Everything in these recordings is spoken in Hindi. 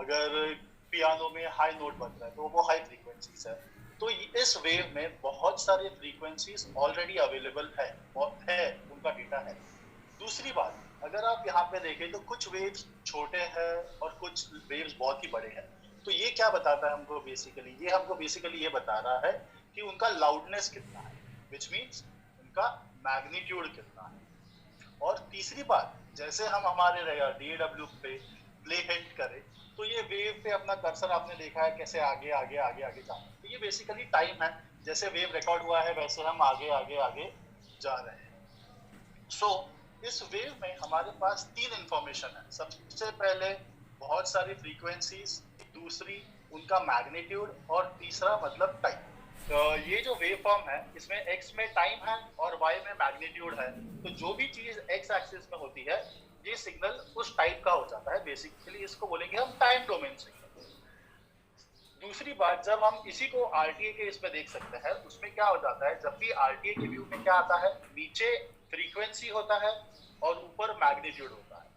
अगर पियानो में हाई नोट बज रहा है तो वो हाई फ्रीक्वेंसीज है। तो इस वेव में बहुत सारे फ्रीक्वेंसीज ऑलरेडी अवेलेबल है उनका डेटा है। दूसरी बात, अगर आप यहाँ पे देखें तो कुछ वेव्स छोटे हैं और कुछ वेव्स बहुत ही बड़े हैं। तो ये क्या बताता है हमको बेसिकली? ये हमको बेसिकली ये बता रहा है कि उनका लाउडनेस कितना है, विच मीन्स उनका मैग्नीट्यूड कितना है। और तीसरी बात, जैसे हम हमारे DAW पे प्ले हिट करें तो ये वेव पे अपना कर्सर आपने देखा है कैसे आगे आगे आगे आगे जाता है। तो ये बेसिकली टाइम है, जैसे वेव रिकॉर्ड हुआ है वैसे हम आगे आगे आगे जा रहे हैं। सो इस वेव में हमारे पास तीन इंफॉर्मेशन है। सबसे पहले बहुत सारी फ्रीक्वेंसीज, दूसरी उनका मैग्नीट्यूड और तीसरा मतलब टाइम। तो ये जो वेव फॉर्म है इसमें x में टाइम है और y में मैग्नीट्यूड है। तो जो भी चीज x एक्सिस में होती है ये सिग्नल उस टाइप का हो जाता है। बेसिकली इसको बोलेंगे हम टाइम डोमेन सिग्नल। दूसरी बात, जब हम इसी को RTA के इसमें देख सकते हैं उसमें क्या हो जाता है, जब भी RTA के व्यू में क्या आता है, नीचे फ्रीक्वेंसी होता है और ऊपर मैग्नीट्यूड होता है।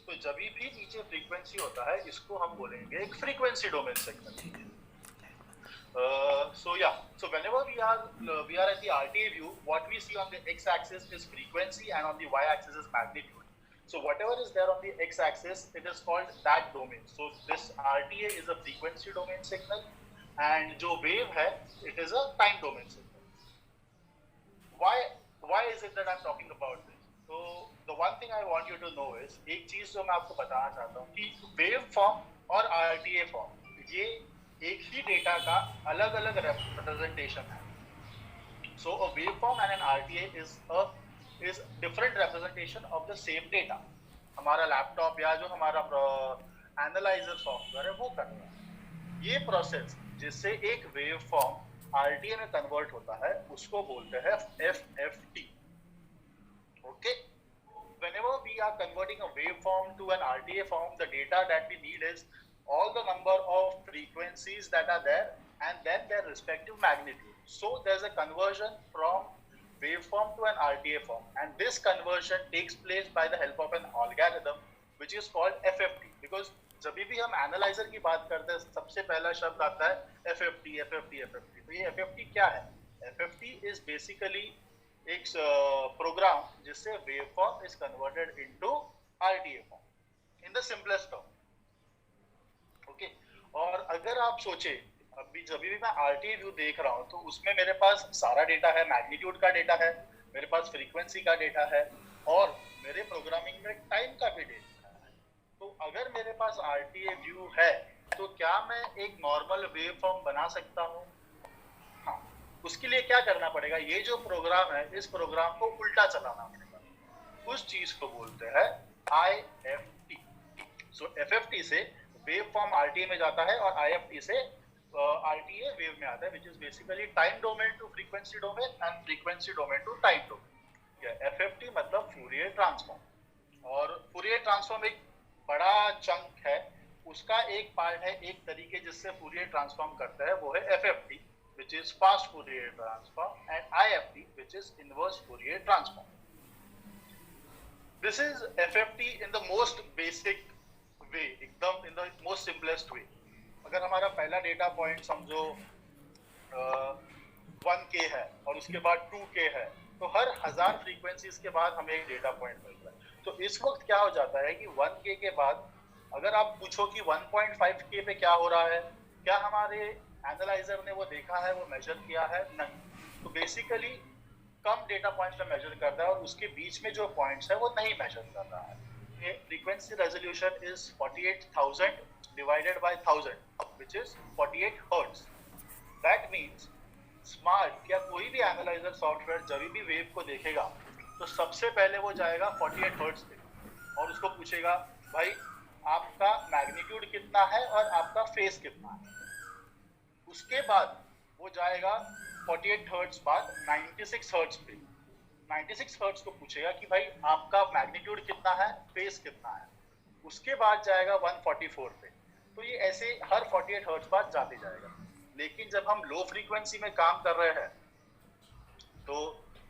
तो जब भी नीचे फ्रीक्वेंसी होता है इसको हम बोलेंगे एक frequency domain signal. So whenever we are at the RTA view, what we see on the x-axis is frequency and on the y-axis is magnitude. So whatever is there on the x-axis, it is called that domain. So this RTA is a frequency domain signal, and जो wave है, it is a time domain signal. Why is it that I'm talking about this? So the one thing I want you to know is, एक चीज जो मैं आपको बताना चाहता हूँ कि wave form और RTA form ये एक ही डेटा का अलग अलग representation है। So a waveform and an RTA is different representation of the same data. हमारा लैपटॉप या जो हमारा एनालाइजर सॉफ्टवेयर है वो कर रहा है। ये प्रोसेस जिससे एक वेवफॉर्म RTA में कन्वर्ट होता है उसको बोलते हैं FFT। Okay? Whenever we are converting a waveform to an RTA form, the data that we need is all the number of frequencies that are there and then their respective magnitude. So there's a conversion from waveform to an RTA form, and this conversion takes place by the help of an algorithm which is called FFT. Because जब भी हम एनालाइजर की बात करते हैं सबसे पहला शब्द आता है FFT FFT FFT। तो ये FFT क्या है? FFT is basically एक प्रोग्राम जिससे waveform is converted into RTA form in the simplest term। Okay, और अगर आप सोचे अभी जब भी मैं RTA व्यू देख रहा हूँ तो उसमें मेरे पास सारा डेटा है, मैग्नीट्यूड का डेटा है, मेरे पास फ्रीक्वेंसी का डेटा है और मेरे प्रोग्रामिंग में टाइम का भी डेटा है। तो अगर मेरे पास RTA व्यू है तो क्या मैं एक नॉर्मल वेव फॉर्म बना सकता हूँ? हाँ, उसके लिए क्या करना पड़ेगा, ये जो प्रोग्राम है इस प्रोग्राम को उल्टा चलाना पड़ेगा। उस चीज को बोलते हैं IFT। सो FFT से वेव फॉर्म RTA में जाता है और IFT से RTA वेव में आता है, which is basically time domain to frequency domain and frequency domain to time domain। FFT मतलब फूरियर ट्रांसफॉर्म। और फूरियर ट्रांसफॉर्म एक बड़ा चंक है, उसका एक पार्ट है, एक तरीके जिससे फूरियर ट्रांसफॉर्म करता है वो है FFT which is fast Fourier transform, and IFT which is inverse Fourier transform। This is FFT in the most basic way, एकदम in the most simplest way। अगर हमारा पहला डेटा पॉइंट समझो 1K है और उसके बाद 2K है तो हर 1000 फ्रीक्वेंसीज के बाद हमें एक डेटा पॉइंट मिलता है। तो इस वक्त क्या हो जाता है कि 1K के बाद अगर आप पूछो कि 1.5K पे क्या हो रहा है, क्या हमारे एनालाइजर ने वो देखा है, वो मेजर किया है? नहीं। तो बेसिकली कम डेटा पॉइंट्स पे मेजर करता है और उसके बीच में जो पॉइंट्स है वो नहीं मेजर कर रहा है। ये frequency resolution is 48,000 divided by 1000 which is 48 hertz। that means smart या कोई भी एनालाइजर सॉफ्टवेयर जब भी वेव को देखेगा तो सबसे पहले वो जाएगा 48 हर्ट्ज पे और उसको पूछेगा भाई आपका मैग्नीट्यूड कितना है और आपका फेस कितना है। उसके बाद वो जाएगा 48 हर्ट्ज बाद 96 हर्ट्ज पे, 96 हर्ट्ज को पूछेगा कि भाई आपका मैग्नीट्यूड कितना है, फेस कितना है। उसके बाद जाएगा 144 पे। तो ये ऐसे हर 48 हर्ट्ज बाद जाते जाएगा। लेकिन जब हम लो फ्रीक्वेंसी में काम कर रहे हैं तो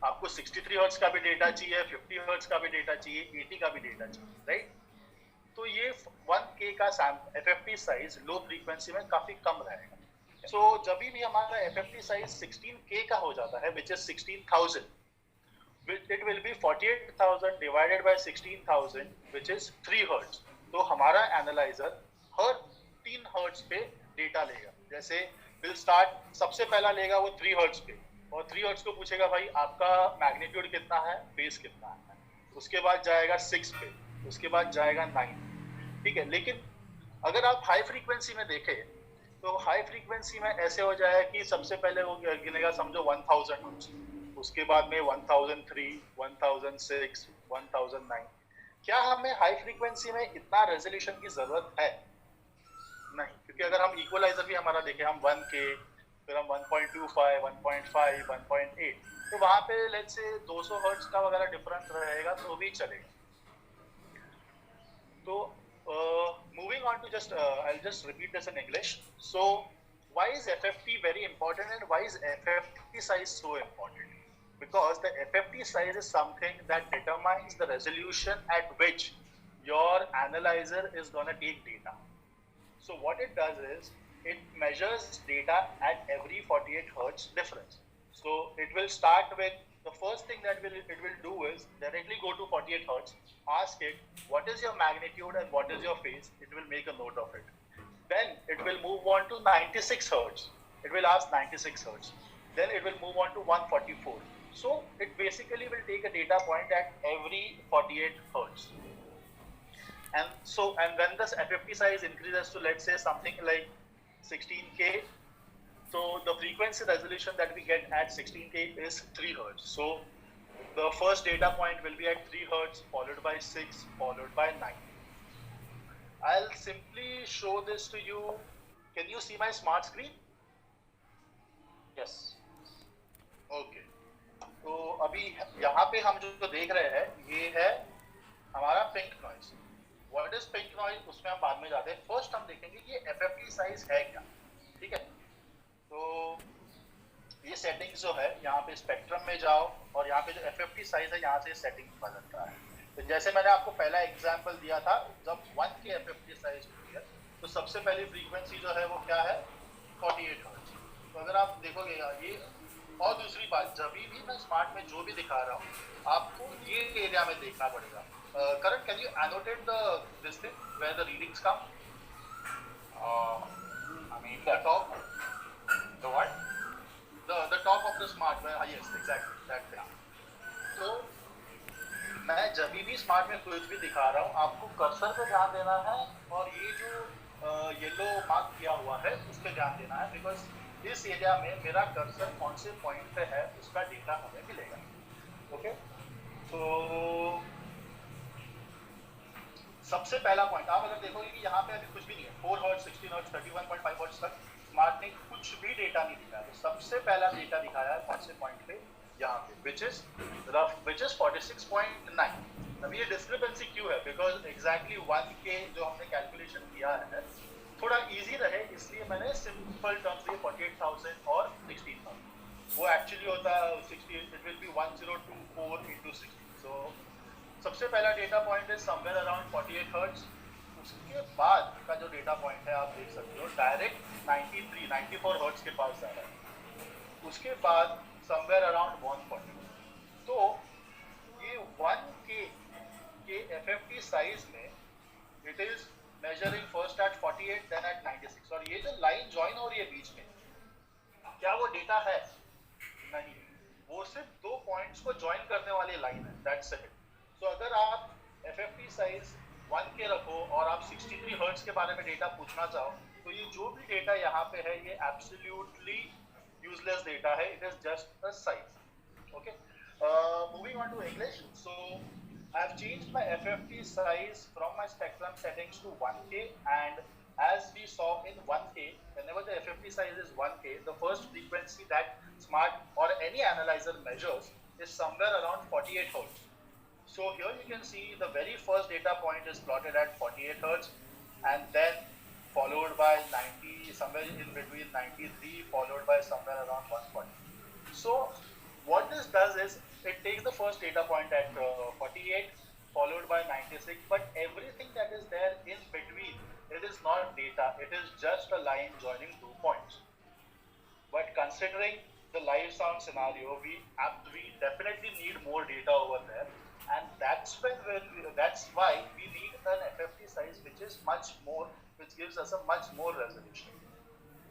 आपको 63 हर्ट्ज का भी डेटा चाहिए, 50 हर्ट्ज का भी डेटा चाहिए, 80 का भी डेटा चाहिए, राइट? तो ये 1K का FFT साइज लो फ्रीक्वेंसी में काफी कम रहेगा. So जब भी हमारा FFT साइज 16K का हो जाता है, which is 16,000, it will be 48,000 divided by 16,000, which is 3 hertz. तो हमारा एनालाइजर हर 3 hertz पे डेटा लेगा. जैसे will start, सबसे पहला लेगा वो 3 hertz पे, और 3 hertz को पूछेगा भाई आपका मैग्नीट्यूड कितना है, फेज कितना है. उसके बाद जाएगा 6 पे, उसके बाद जाएगा 9. ठीक है. लेकिन अगर आप हाई फ्रीक्वेंसी में देखें तो हाई फ्रीक्वेंसी में ऐसे हो जाए कि सबसे पहले वो गिनेगा समझो 1000 हर्ट्ज, उसके बाद में 1003, 1006, 1009. क्या हमें हाई फ्रीक्वेंसी में इतना रेजोल्यूशन की जरूरत है? नहीं, क्योंकि अगर हम इक्वलाइजर भी हमारा देखें, हम 1K, फिर हम 1.25, 1.5, 1.8, तो वहां पे लेट्स से 200 हर्ट्ज का वगैरह डिफरेंस रहेगा तो भी चलेगा. तो moving on to I'll just repeat this in English. So why is FFT very important and why is FFT size so important? Because the FFT size is something that determines the resolution at which your analyzer is going to take data. So what it does is it measures data at every 48 hertz difference. So it will start with, the first thing that it will do is directly go to 48 hertz, ask it what is your magnitude and what is your phase. It will make a note of it. Then it will move on to 96 hertz. It will ask 96 hertz. Then it will move on to 144. So it basically will take a data point at every 48 hertz. And when this FFT size increases to, let's say, something like 16K, so the frequency resolution that we get at 16K is 3 hertz. So the first data point will be at 3 hertz, followed by 6, followed by 9. I'll simply show this to you. Can you see my smart screen? Yes. Okay. तो अभी यहाँ पे हम जो देख रहे हैं ये है हमारा pink noise. What is pink noise, उसमें हम बाद में जाते हैं. फर्स्ट हम देखेंगे कि FFT साइज है क्या. ठीक है. तो ये सेटिंग्स जो है, यहाँ पे स्पेक्ट्रम में जाओ और यहाँ पे जो FFT साइज है यहाँ से सेटिंग बदलता है. तो जैसे मैंने आपको पहला एग्जांपल दिया था, जब 1K FFT साइज होती है तो सबसे पहली फ्रीक्वेंसी जो है वो क्या है, 48 हर्ट्ज. तो अगर आप देखोगे ये, और दूसरी बात, जब भी मैं स्मार्ट में जो भी दिखा रहा हूँ आपको ये एरिया में देखना पड़ेगा. Karan, can you annotate this thing where the readings come? I mean the top. The what? The top of the smart where, yes, exactly that thing. So मैं जब भी स्मार्ट में कुछ भी दिखा रहा हूँ आपको कर्सर पे ध्यान देना है और ये जो येलो मार्क किया हुआ है उस पे ध्यान देना है, बिकॉज इस एरिया में मेरा कर्सर कौन से पॉइंट पे है उसका डेटा हमें मिलेगा. ओके. तो सबसे पहला पॉइंट आप अगर देखोगे कि यहाँ पे अभी कुछ भी नहीं है, 4 हर्ट्ज, 16 हर्ट्ज, 31.5 हर्ट्ज तक स्मार्ट ने कुछ भी डेटा नहीं दिखाया. तो सबसे पहला डेटा दिखाया है कौन से पॉइंट पे, यहाँ पे, which is 46.9. अब ये डिस्क्रिपेंसी क्यों है, बिकॉज एग्जैक्टली 1K जो हमने कैलकुलेशन किया है थोड़ा इजी रहे इसलिए मैंने सिंपल टर्म्स लिए 48,000 और 16,000. वो एक्चुअली होता है 60, इट विल बी 1024 into 60. सो सबसे पहला डेटा पॉइंट है समवेयर अराउंड 48 हर्ट्ज. उसके बाद का जो डेटा पॉइंट है आप देख सकते हो डायरेक्ट 94 हर्ट्ज के पास जा रहा है. उसके बाद समवेयर अराउंड 140. तो ये 1K के FFT साइज में it is measuring first at 48 then at 96. और ये जो लाइन ज्वाइन हो रही है बीच में, क्या वो डेटा है? नहीं, वो सिर्फ दो पॉइंट्स को ज्वाइन करने वाली लाइन है, दैट्स इट. तो अगर आप FFT साइज 1K रखो और आप 63 हर्ट्ज के बारे में डेटा पूछना चाहो तो ये जो भी डेटा यहाँ पे है ये एब्सोल्युटली यूजलेस डेटा है. It is just a size. Okay. Moving on to English. So I have changed my FFT size from my spectrum settings to 1K, and as we saw in 1K, whenever the FFT size is 1K, the first frequency that smart or any analyzer measures is somewhere around 48 hertz. So here you can see the very first data point is plotted at 48 hertz, and then followed by 90, somewhere in between 93, followed by somewhere around 140. So what this does is it takes the first data point at 48, followed by 96, but everything that is there just a line joining 2 points. But considering the live sound scenario, we definitely need more data over there, and that's why we need an FFT size which is much more, which gives us a much more resolution.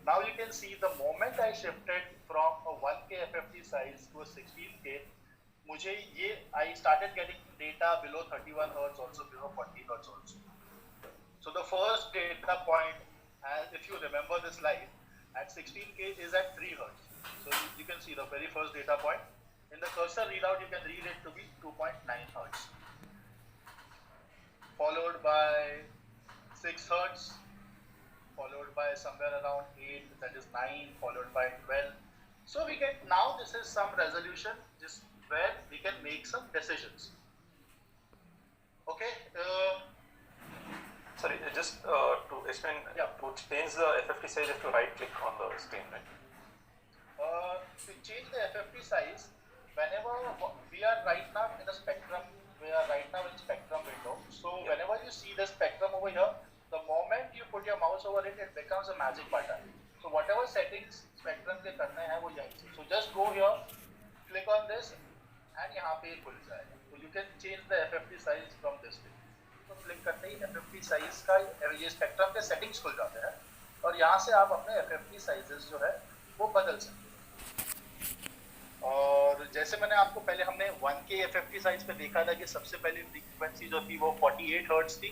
Now you can see the moment I shifted from a 1K FFT size to a 16K, I started getting data below 31 Hertz, also below 40 Hertz also. So the first data point, if you remember this slide, at 16K is at 3 Hertz. So you can see the very first data point. In the cursor readout, you can read it to be 2.9 Hertz. Followed by 6 Hertz, followed by somewhere around 8, that is 9, followed by 12. So we get, now this is some resolution just where we can make some decisions. Okay. Sorry, just to explain, to change the FFT size, you have to right click on the screen, right? To change the FFT size, whenever we are right now in the spectrum, window. So whenever you see the spectrum over here, the moment you put your mouse over it, it becomes a magic button. So whatever settings spectrum के करने हैं वो यहीं से. So just go here, click on this, and यहाँ पे खुल जाएगा. So you can change the FFT size from this way. तो क्लिक करते ही FFT साइज का ये स्पेक्ट्रम के सेटिंग्स खुल जाते हैं और यहाँ से आप अपने FFT साइजेस जो है वो बदल सकते हैं. और जैसे मैंने आपको पहले हमने 1K FFT साइज पे देखा था कि सबसे पहली फ्रीक्वेंसी जो थी वो 48 हर्ट्ज थी,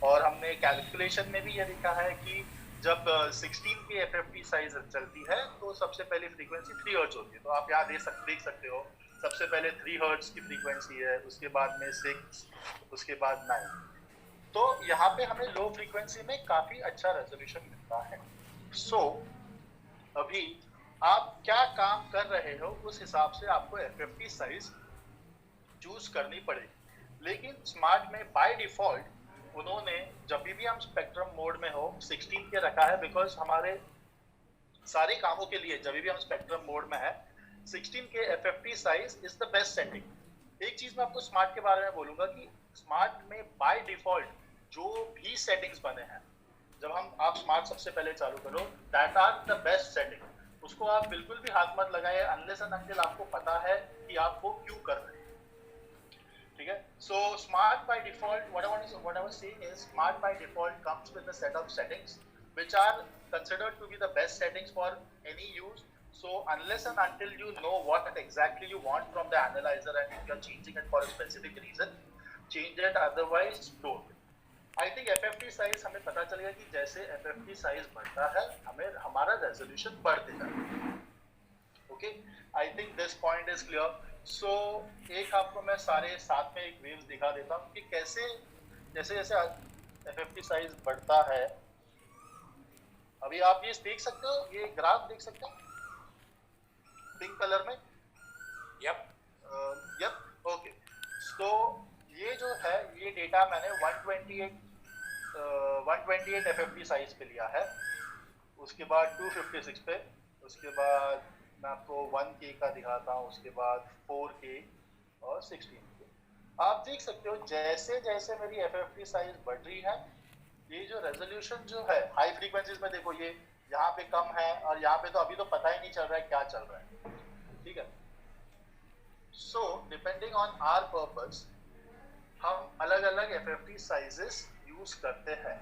और हमने कैलकुलेशन में भी ये देखा है कि जब 16K FFT साइज चलती है तो सबसे पहली फ्रीक्वेंसी 3 हर्ट्ज होती है. तो आप यहाँ देख सकते हो सबसे पहले 3 हर्ट्ज की फ्रीक्वेंसी है, उसके बाद में 6, उसके बाद 9. तो यहाँ पे हमें लो फ्रीक्वेंसी में काफी अच्छा रेजोल्यूशन मिलता है. सो अभी आप क्या काम कर रहे हो उस हिसाब से आपको FFT साइज चूज करनी पड़ेगी. लेकिन स्मार्ट में बाय डिफॉल्ट उन्होंने जब भी हम स्पेक्ट्रम मोड में हो 16 के रखा है, बिकॉज हमारे सारे कामों के लिए जब भी हम स्पेक्ट्रम मोड में है 16 के FFT size is the best setting. एक चीज मैं आपको स्मार्ट के बारे में बोलूंगा कि स्मार्ट में बाय डिफॉल्ट जो भी सेटिंग्स बने हैं, जब आप स्मार्ट सबसे पहले चालू करो, that are the best setting. उसको आप बिल्कुल भी हाथ मत लगाए अनलेस एंड अनटिल आपको पता है कि आप वो क्यों कर रहे हैं. ठीक है. So smart by default, what I was saying is smart by default comes with a set of settings which are considered to be the best settings for any use. So unless and until you know what exactly you want from the analyzer and if you are changing it for a specific reason, change it, otherwise don't. I think FFT size हमें पता चलेगा कि जैसे FFT साइज बढ़ता है हमें हमारा रेजोल्यूशन बढ़ते जाएगा. Okay, I think this point is clear. So एक आपको मैं सारे साथ में एक वेव्स दिखा देता हूँ कि कैसे जैसे जैसे FFT साइज बढ़ता है. अभी आप ये देख सकते हो, ये ग्राफ देख सकते हो पिंक कलर में. यप. ओके. सो ये जो है ये डेटा मैंने 128 FFT साइज पे लिया है, उसके बाद 256 पे, उसके बाद मैं आपको 1K का दिखाता हूँ, उसके बाद 4K और 16K. आप देख सकते हो जैसे जैसे मेरी FFT साइज बढ़ रही है ये जो रेजोल्यूशन जो है हाई फ्रीक्वेंसीज में देखो ये यहाँ पे कम है और यहाँ पे तो अभी तो पता ही नहीं चल रहा है क्या चल रहा है. ठीक है. So depending on our purpose हम अलग अलग FFT साइजेस यूज करते हैं.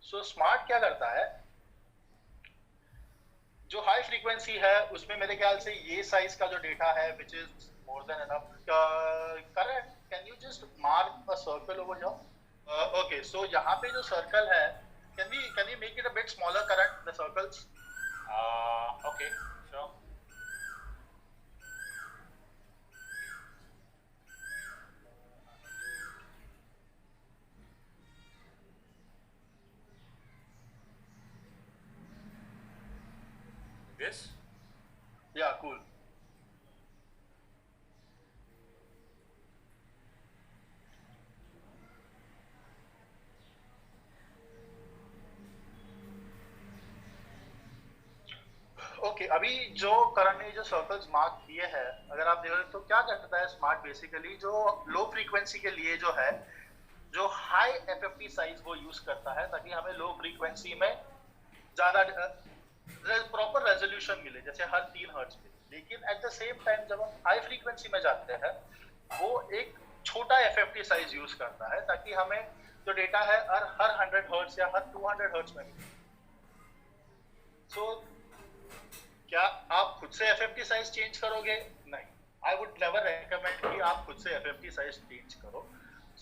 सो स्मार्ट क्या करता है, जो हाई फ्रीक्वेंसी है उसमें मेरे ख्याल से ये साइज का जो डेटा है which is more than enough. Correct. Can you just mark a circle over here? Okay. So यहाँ पे जो सर्कल है, can we make it a bit smaller current the circles? Okay, sure. This? Yeah, cool. Okay. अभी जो करण ने जो सर्कल्स मार्क किए हैं, अगर आप देखो तो क्या करता है स्मार्ट बेसिकली जो लो फ्रीक्वेंसी के लिए जो है जो हाई FFT साइज वो यूज करता है ताकि हमें लो फ्रीक्वेंसी में ज़्यादा प्रॉपर रेजोल्यूशन मिले, जैसे हर 3 हर्ट्ज पे। लेकिन एट द सेम टाइम जब हम हाई फ्रीक्वेंसी में जाते हैं, वो एक छोटा एफएफटी साइज यूज करता है ताकि हमें जो डेटा है हर 100 हर्ट्ज या हर 200 हर्ट्ज में मिले। सो क्या आप खुद से एफएफटी साइज चेंज करोगे? नहीं, आई वुड नेवर रेकमेंड कि आप खुद से एफएफटी साइज चेंज करो।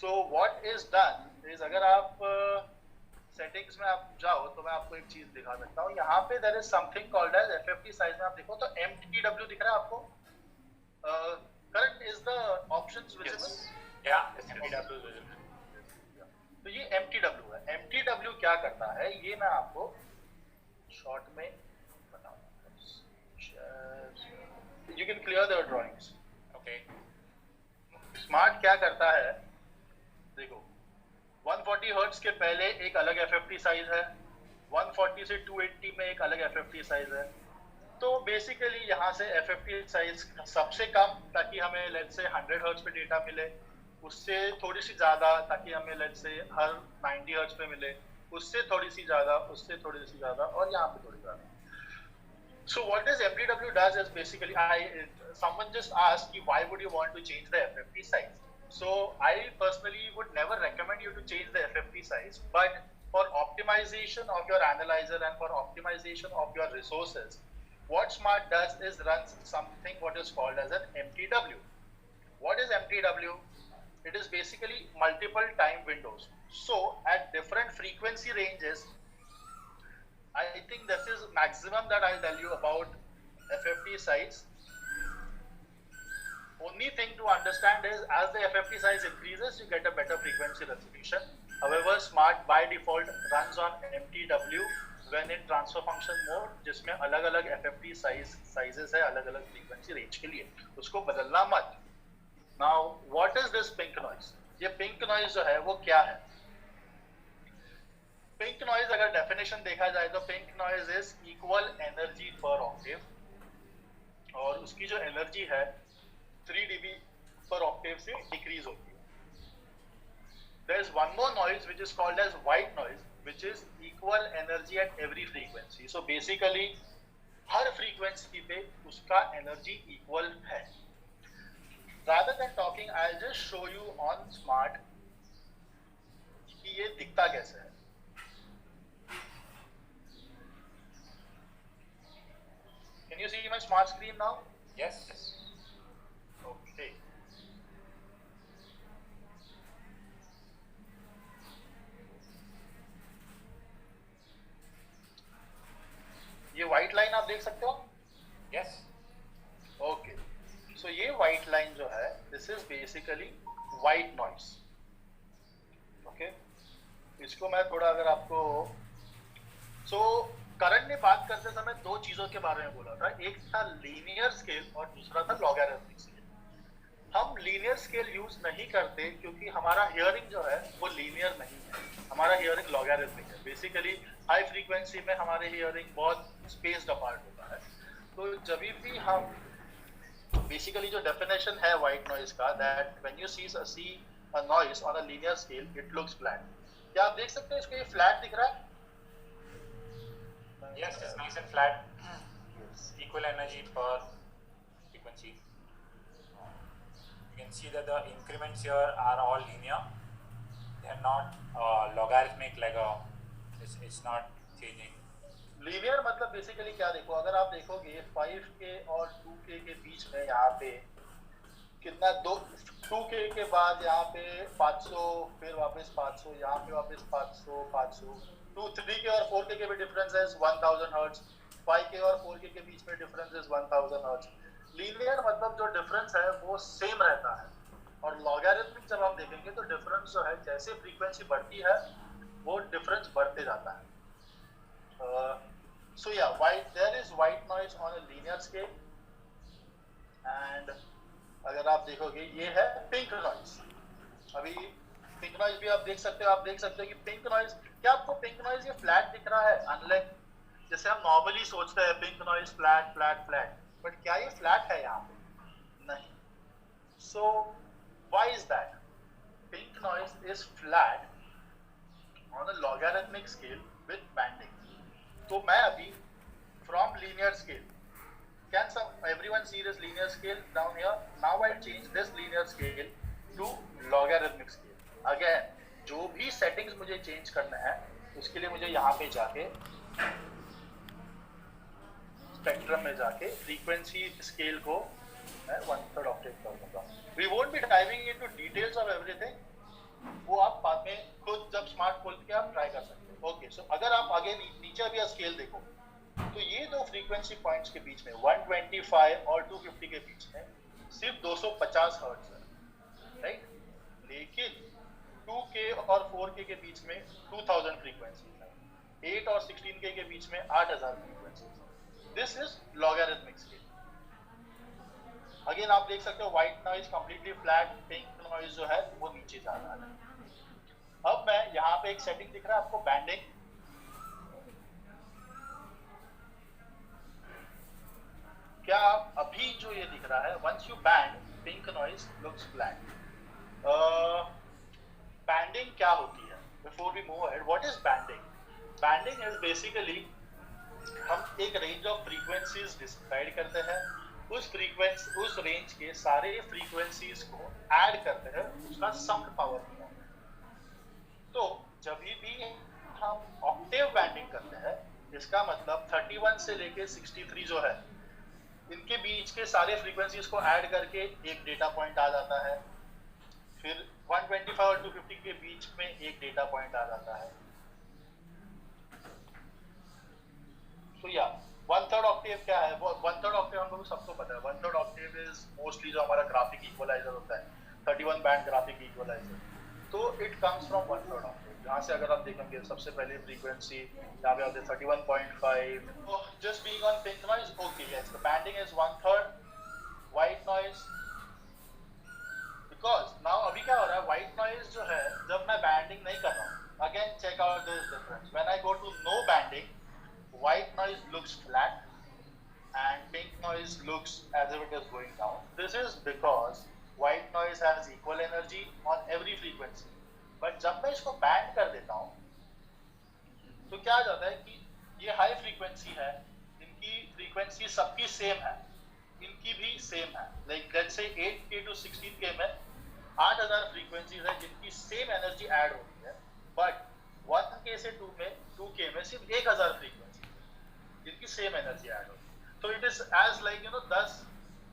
So what is done is, अगर आप सेटिंग्स में आप जाओ तो मैं आपको एक चीज दिखा सकता हूँ। यहाँ पे there is something called as FFT size में आप देखो तो MTW दिख रहा है आपको। Current is the options visible? Yeah, MTW is visible. तो ये MTW है। MTW क्या करता है ये मैं आपको शॉर्ट में बताऊंगा। You can clear their drawings. Okay. Smart क्या करता है, देखो 140 हर्ट्ज के पहले एक अलग एफएफटी साइज है, 140 से 280 में एक अलग एफएफटी साइज है। तो बेसिकली यहाँ से एफएफटी साइज सबसे कम ताकि हमें लेट्स से 100 हर्ट्ज पे डेटा मिले, उससे थोड़ी सी ज़्यादा ताकि हमें लेट्स से हर 90 हर्ट्ज पे मिले, उससे थोड़ी सी ज़्यादा, उससे थोड़ी सी ज़्यादा और यहाँ पे थोड़ी ज़्यादा। So what this MTW does is basically, someone just asked why would you want to change the FFT size. So I personally would never recommend you to change the FFT size, but for optimization of your analyzer and for optimization of your resources, what Smart does is runs something what is called as an MTW. What is MTW? It is basically multiple time windows. So at different frequency ranges, I think this is maximum that I'll tell you about FFT size. Only thing to understand is as the FFT size increases, you get a better frequency resolution. However, Smart by default runs on MTW when in transfer function mode, जिसमें अलग-अलग FFT sizes है अलग-अलग frequency range के लिए, उसको बदलना मत। Now, what is this pink noise? ये pink noise जो है वो क्या है? पिंक नॉइज अगर डेफिनेशन देखा जाए तो pink noise is equal energy पर ऑक्टेव, और उसकी जो एनर्जी है 3 dB पर ऑक्टेव से डिक्रीज होती है। There is one more noise which is called as white noise which is equal energy at every frequency. So basically हर फ्रीक्वेंसी पे उसका एनर्जी इक्वल है। Rather than talking I will just show you on smart कि ये दिखता कैसे है। Can you see my smart screen now? Yes. Okay. ये व्हाइट लाइन आप देख सकते हो? Yes. ओके, सो ये व्हाइट लाइन जो है this is basically white noise. Okay, इसको मैं थोड़ा अगर आपको करंट ने बात करते समय दो चीजों के बारे में बोला था, एक था लीनियर स्केल और दूसरा था लॉगरिथमिक स्केल। हम लीनियर स्केल यूज नहीं करते क्योंकि हमारा हियरिंग जो है वो लीनियर नहीं है, हमारा हियरिंग लॉगरिथमिक है। बेसिकली हाई फ्रीक्वेंसी में हमारे हियरिंग बहुत स्पेस्ड अपार्ट होता है। तो जब भी हम बेसिकली जो डेफिनेशन है व्हाइट नॉइज का, that when you see a noise on a linear scale it looks flat. क्या आप देख सकते हैं इसको, ये फ्लैट दिख रहा है? Yes, it's nice and flat. Equal energy per frequency. You can see that the increments here are all linear. They are not logarithmic like it's not changing. Linear मतलब बेसिकली क्या, देखो अगर आप देखोगे 5K और 2K के बीच में यहाँ पे कितना 2K के बाद यहाँ पे 500, फिर वापस 500, यहाँ पे वापस 500, 3K और 4K के भी डिफरेंस है 1000 हर्ट्ज, 5K और 4K के बीच में डिफरेंस है 1000 हर्ट्ज। लीनियर मतलब जो डिफरेंस है वो सेम रहता है, और लॉगरिथमिक जब हम देखेंगे तो डिफरेंस जो है जैसे फ्रीक्वेंसी बढ़ती है वो डिफरेंस बढ़ते जाता है। So yeah there is white noise on a linear scale, and अगर आप देखोगे ये है पिंक नॉइज। अभी पिंक नॉइज भी आप देख सकते हो, कि पिंक नॉइज, क्या आपको पिंक नॉइज ये फ्लैट दिख रहा है? अनलाइक जैसे हम नॉर्मली सोचते हैं pink noise flat flat flat, but क्या ये फ्लैट है यहाँ पे? नहीं। So why is that? Pink noise is flat on a logarithmic scale with banding. तो मैं अभी from linear scale, can everyone see this linear scale down here? Now I change this linear scale to logarithmic scale. Again, जो भी settings मुझे change करना है उसके लिए मुझे यहाँ पे जाके स्पेक्ट्रम में जाके फ्रीक्वेंसी स्केल को मैं 1/3 ऑक्टेव कर दूंगा. We won't be diving into details of everything. वो आप बाद में खुद जब स्मार्ट खोल के आप ट्राई कर सकते हैं. ओके, सो अगर आप आगे नीचे अभी स्केल देखो तो ये दो फ्रीक्वेंसी पॉइंट्स के बीच में 125 और 250 के बीच में सिर्फ 250 हर्ट्ज है, राइट? लेकिन 2K और 4K के बीच में 2000 फ्रीक्वेंसी है, 8 और 16K के बीच में 8000 frequency. This is logarithmic scale. Again आप देख सकते हो white noise completely flat, pink noise जो है वो नीचे जा रहा है. अब मैं यहाँ पे एक सेटिंग दिख रहा है आपको, बैंडिंग. क्या आप अभी जो ये दिख रहा है, once you band pink noise looks flat. Banding क्या होती है? Before we move ahead, what is banding? Banding is basically हम एक रेंज ऑफ फ्रीक्वेंसीज डिसाइड करते हैं, उस रेंज के सारे फ्रीक्वेंसीज को ऐड करते हैं, उसका सम्ड पावर होता है. तो जब भी हम ऑक्टेव बैंडिंग करते हैं, इसका मतलब 31 से लेके 63 जो है इनके बीच के सारे फ्रीक्वेंसीज को ऐड करके एक डेटा पॉइंट आ जाता है. फिर 125 और 250 के बीच में एक डेटा पॉइंट आ जाता है. तो या 1/3 ऑक्टेव क्या है? वो 1/3 ऑक्टेव हम लोग सबको पता है. 1/3 ऑक्टेव इज मोस्टली जो हमारा ग्राफिक इक्वलाइजर होता है, 31 बैंड ग्राफिक इक्वलाइजर. तो इट कम्स फ्रॉम 1/3 ऑक्टेव. यहाँ से अगर आप देखेंगे सबसे पहले फ्रीक्वेंसी यहाँ पे आते हैं 31.5. Just being on pink noise, okay, yes, the banding is 1/3. White noise, because now अभी क्या हो रहा है, व्हाइट नॉइज जो है जब मैं बैंडिंग नहीं कर रहा हूँ, again check out this difference. When I go to no banding, white noise looks flat and pink noise looks as if it is going down. This is because white noise has equal energy on every frequency. But जब मैं इसको बैंड कर देता हूँ तो क्या जाता है कि ये हाई फ्रीक्वेंसी है, इनकी फ्रीक्वेंसी सबकी सेम है, इनकी भी सेम है. Like let's say 8K to 16K में 8000 फ्रीक्वेंसीज है जिनकी सेम एनर्जी ऐड होती है. बट 1K से 2K में सिर्फ 1000 फ्रीक्वेंसी जिनकी सेम एनर्जी ऐड होती है. तो it is as like 10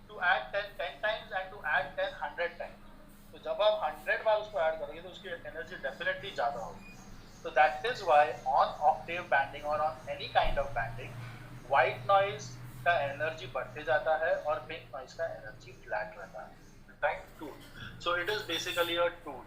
to add 10 times and to add 10 100 times. तो जब आप 100 बार उसको ऐड करोगे तो उसकी एनर्जी डेफिनेटली ज्यादा होगी. तो that is why on octave banding और on any kind of banding, white noise का एनर्जी बढ़ते जाता है और पिंक नॉइज का एनर्जी फ्लैट रहता है. Right? Tool. So it is basically a tool.